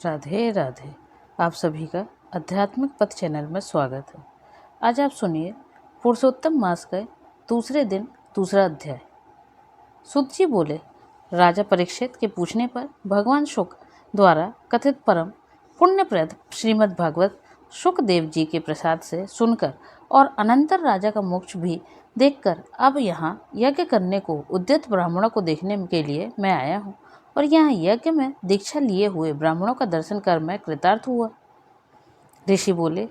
राधे राधे। आप सभी का आध्यात्मिक पथ चैनल में स्वागत है। आज आप सुनिए पुरुषोत्तम मास का दूसरे दिन दूसरा अध्याय। सुत जी बोले, राजा परीक्षित के पूछने पर भगवान शुक द्वारा कथित परम पुण्यप्रद श्रीमद् भागवत शुकदेव जी के प्रसाद से सुनकर और अनंतर राजा का मोक्ष भी देखकर अब यहाँ यज्ञ करने को उद्यत ब्राह्मणों को देखने के लिए मैं आया हूँ और यहाँ यज्ञ में दीक्षा लिए हुए ब्राह्मणों का दर्शन कर मैं कृतार्थ हुआ। ऋषि बोले,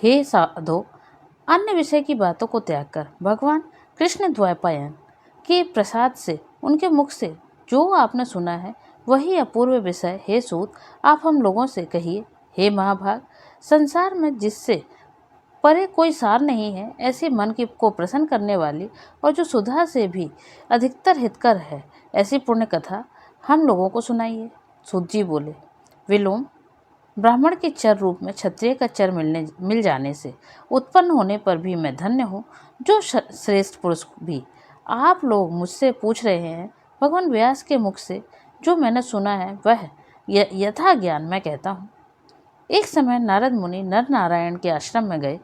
हे साधो, अन्य विषय की बातों को त्याग कर भगवान कृष्ण द्वैपायन के प्रसाद से उनके मुख से जो आपने सुना है वही अपूर्व विषय हे सूत आप हम लोगों से कहिए। हे महाभाग, संसार में जिससे परे कोई सार नहीं है, ऐसे मन को प्रसन्न करने वाली और जो सुधा से भी अधिकतर हितकर है, ऐसी पुण्य कथा हम लोगों को सुनाइए। सूत जी बोले, विलोम, ब्राह्मण के चर रूप में क्षत्रिय का चर मिल जाने से उत्पन्न होने पर भी मैं धन्य हूँ। जो श्रेष्ठ पुरुष भी आप लोग मुझसे पूछ रहे हैं, भगवान व्यास के मुख से जो मैंने सुना है वह यथा ज्ञान मैं कहता हूँ। एक समय नारद मुनि नर नारायण के आश्रम में गए,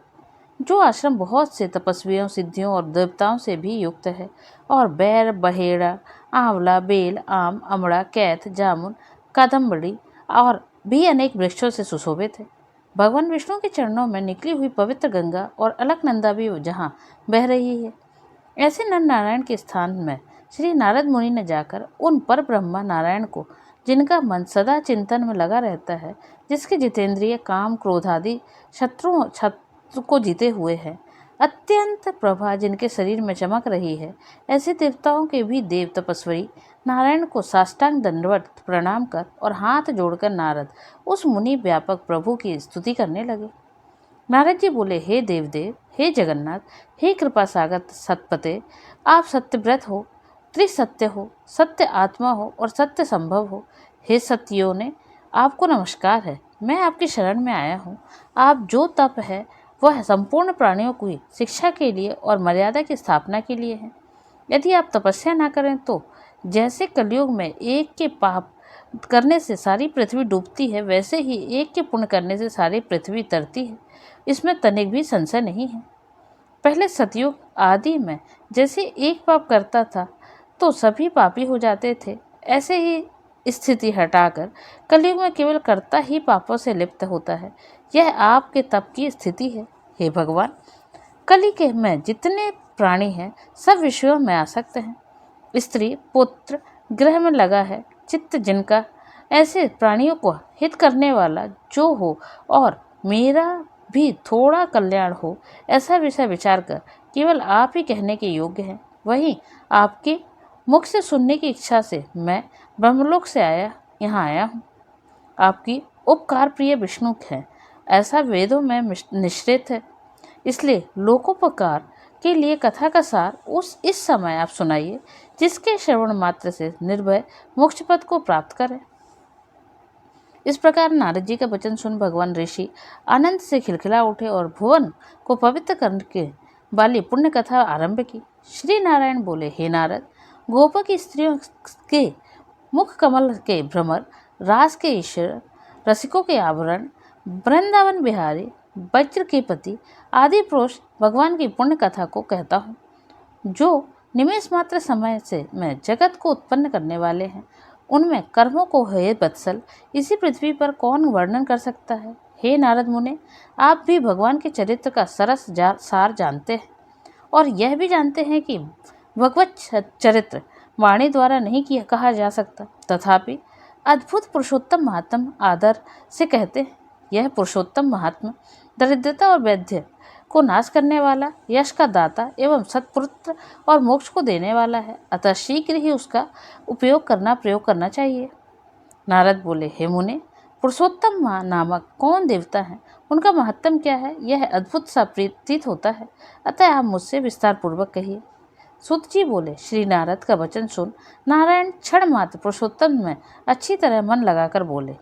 जो आश्रम बहुत से तपस्वियों, सिद्धियों और देवताओं से भी युक्त है और बैर, बहेड़ा, आंवला, बेल, आम, अमड़ा, कैथ, जामुन, कादम्बड़ी और भी अनेक वृक्षों से सुशोभित है। भगवान विष्णु के चरणों में निकली हुई पवित्र गंगा और अलकनंदा भी जहाँ बह रही है। ऐसे नर नारायण के स्थान में श्री नारद मुनि ने जाकर उन पर ब्रह्मा नारायण को, जिनका मन सदा चिंतन में लगा रहता है, जिसके जितेंद्रिय काम, क्रोध आदि शत्रुओं को जीते हुए है, अत्यंत प्रभा जिनके शरीर में चमक रही है, ऐसे देवताओं के भी देव तपस्वी नारायण को साष्टांग दंडवत प्रणाम कर और हाथ जोड़कर नारद उस मुनि व्यापक प्रभु की स्तुति करने लगे। नारद जी बोले, हे देवदेव, हे जगन्नाथ, हे कृपा सागर सतपते, आप सत्यव्रत हो, त्रिसत्य हो, सत्य आत्मा हो और सत्य संभव हो। हे सत्यों ने आपको नमस्कार है, मैं आपकी शरण में आया हूँ। आप जो तप है वह संपूर्ण प्राणियों की शिक्षा के लिए और मर्यादा की स्थापना के लिए है। यदि आप तपस्या ना करें तो जैसे कलयुग में एक के पाप करने से सारी पृथ्वी डूबती है, वैसे ही एक के पुण्य करने से सारी पृथ्वी तरती है। इसमें तनिक भी संशय नहीं है। पहले सतयुग आदि में जैसे एक पाप करता था तो सभी पापी हो जाते थे, ऐसे ही स्थिति हटाकर कलयुग में केवल कर्ता ही पापों से लिप्त होता है। यह आपके तप की स्थिति है। हे भगवान, कलयुग में जितने प्राणी हैं सब विषयों में आसक्त हैं। स्त्री, पुत्र, ग्रह में लगा है चित्त जिनका, ऐसे प्राणियों को हित करने वाला जो हो और मेरा भी थोड़ा कल्याण हो, ऐसा विषय विचार कर केवल आप ही कहने के योग्य हैं। वहीं आपके मुख से सुनने की इच्छा से मैं ब्रह्मलोक से यहाँ आया हूँ। आपकी उपकार प्रिय विष्णु हैं, ऐसा वेदों में निश्चित है। इसलिए लोकोपकार के लिए कथा का सार इस समय आप सुनाइए, जिसके श्रवण मात्र से निर्भय मोक्ष पद को प्राप्त करें। इस प्रकार नारद जी का वचन सुन भगवान ऋषि आनंद से खिलखिला उठे और भुवन को पवित्र करने वाली पुण्य कथा आरंभ की। श्री नारायण बोले, हे नारद, गोपा की स्त्रियों के मुख कमल के भ्रमर, रास के ईश्वर, रसिकों के आभरण, वृंदावन बिहारी, वज्र के पति आदि पुरुष भगवान की पुण्य कथा को कहता हूँ, जो निमेष मात्र समय से मैं जगत को उत्पन्न करने वाले हैं। उनमें कर्मों को हे वत्सल इसी पृथ्वी पर कौन वर्णन कर सकता है। हे नारद मुने, आप भी भगवान के चरित्र का सरस सार जानते हैं और यह भी जानते हैं कि भगवत चरित्र वाणी द्वारा नहीं कहा जा सकता, तथापि अद्भुत पुरुषोत्तम महात्म आदर से कहते हैं। यह पुरुषोत्तम महात्मा दरिद्रता और वैद्य को नाश करने वाला, यश का दाता एवं सत्पुत्र और मोक्ष को देने वाला है, अतः शीघ्र ही उसका प्रयोग करना चाहिए। नारद बोले, हे मुने, पुरुषोत्तम नामक कौन देवता है, उनका महत्तम क्या है, यह अद्भुत सा प्रतीत होता है, अतः आप मुझसे विस्तार पूर्वक कहिए। सूत जी बोले, श्री नारद का वचन सुन नारायण क्षण मात्र पुरुषोत्तम में अच्छी तरह मन लगाकर बोले।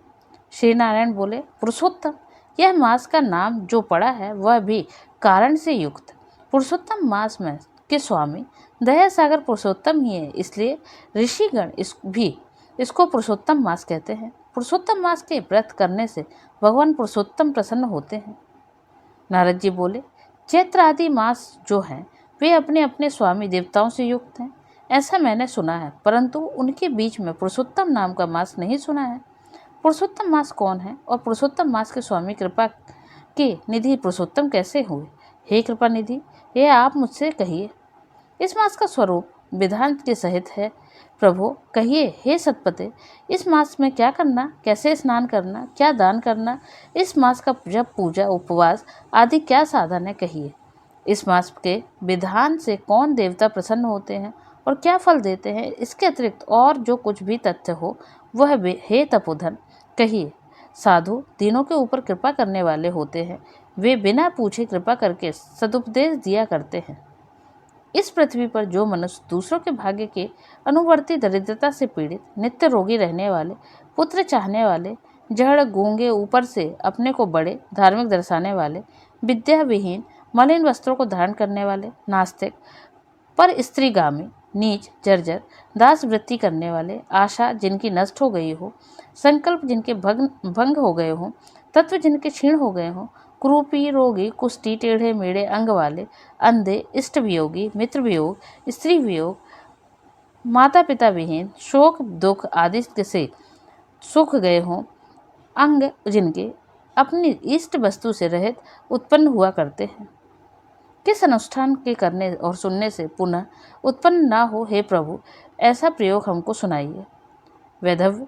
श्री नारायण बोले, पुरुषोत्तम, यह मास का नाम जो पड़ा है वह भी कारण से युक्त। पुरुषोत्तम मास में के स्वामी दया सागर पुरुषोत्तम ही है, इसलिए ऋषिगण इसको पुरुषोत्तम मास कहते हैं। पुरुषोत्तम मास के व्रत करने से भगवान पुरुषोत्तम प्रसन्न होते हैं। नारद जी बोले, चैत्र आदि मास जो हैं वे अपने अपने स्वामी देवताओं से युक्त हैं, ऐसा मैंने सुना है, परंतु उनके बीच में पुरुषोत्तम नाम का मास नहीं सुना है। पुरुषोत्तम मास कौन है और पुरुषोत्तम मास के स्वामी कृपा के निधि पुरुषोत्तम कैसे हुए? हे कृपा निधि, यह आप मुझसे कहिए। इस मास का स्वरूप विधान के सहित है। प्रभु कहिए, हे सतपते, इस मास में क्या करना, कैसे स्नान करना, क्या दान करना, इस मास का जप पूजा उपवास आदि क्या साधन है, कहिए। इस मास के विधान से कौन देवता प्रसन्न होते हैं और क्या फल देते हैं, इसके अतिरिक्त और जो कुछ भी तथ्य हो वह हे तपोधन कहिए। साधु दीनों के ऊपर कृपा करने वाले होते हैं, वे बिना पूछे कृपा करके सदुपदेश दिया करते हैं। इस पृथ्वी पर जो मनुष्य दूसरों के भाग्य के अनुवर्ती दरिद्रता से पीड़ित, नित्य रोगी रहने वाले, पुत्र चाहने वाले, जड़ गूंगे, ऊपर से अपने को बड़े धार्मिक दर्शाने वाले, विद्या विहीन, मलिन वस्त्रों को धारण करने वाले, नास्तिक, पर स्त्रीगामी, नीच, जर्जर, दास वृत्ति करने वाले, आशा जिनकी नष्ट हो गई हो, संकल्प जिनके भंग हो गए हों, तत्व जिनके क्षीण हो गए हों, कुरूपी, रोगी, कुष्ठी, टेढ़े मेढ़े अंग वाले, अंधे, इष्ट वियोगी, मित्र वियोग, स्त्री वियोग, माता पिता विहीन, शोक दुख आदि से सुख गए हों, अंग जिनके अपनी इष्ट वस्तु से रहित उत्पन्न हुआ करते हैं। किस अनुष्ठान के करने और सुनने से पुनः उत्पन्न ना हो, हे प्रभु, ऐसा प्रयोग हमको सुनाइए। वैधव्य,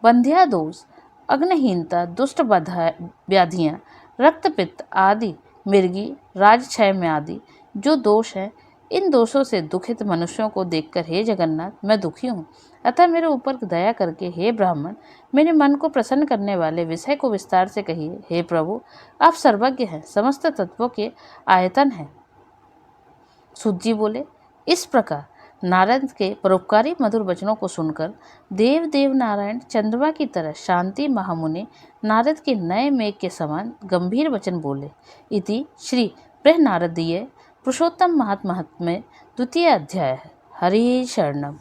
बंध्या दोष, अग्निहीनता, दुष्ट व्याधियाँ, रक्तपित्त आदि, मिर्गी, राजक्षय में आदि जो दोष हैं, इन दोषों से दुखित मनुष्यों को देखकर हे जगन्नाथ मैं दुखी हूँ, अतः मेरे ऊपर दया करके हे ब्राह्मण मेरे मन को प्रसन्न करने वाले विषय को विस्तार से कहिए। हे प्रभु, आप सर्वज्ञ हैं, समस्त तत्वों के आयतन हैं। सूत जी बोले, इस प्रकार नारद के परोपकारी मधुर वचनों को सुनकर देव नारायण चंद्रमा की तरह शांति महामुनि नारद के नए मेघ के समान गंभीर वचन बोले। इति श्री बृहनारदीय पुरुषोत्तम महात्म्य द्वितीय अध्याय। हरि शरणम।